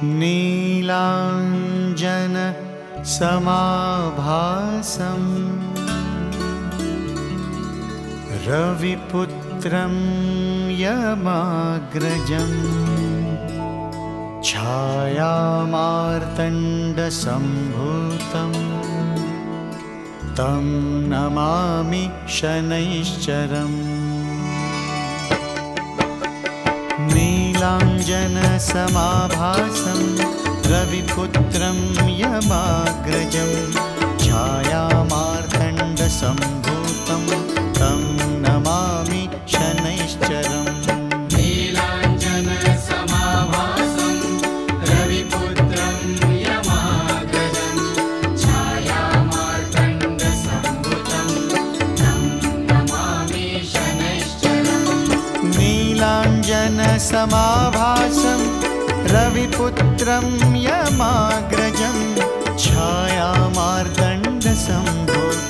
नीलाञ्जन समाभासं रविपुत्रं यमाग्रजं छायामार्तण्डसम्भूतं तं नमामि शनैश्चरम्। नीलाञ्जनसमाभासं रविपुत्रं यमाग्रजं छायामार्तण्डसम्भूतं तं नमामि शनैश्चरम्। नीलाञ्जनसमाभासं रविपुत्रं यमाग्रजं छायामार्तण्डसम्भूतं तं नमामि शनैश्चरम्। नीलाञ्जनसमाभासं रविपुत्रं यमाग्रजं छायामार्तण्डसम्भूतं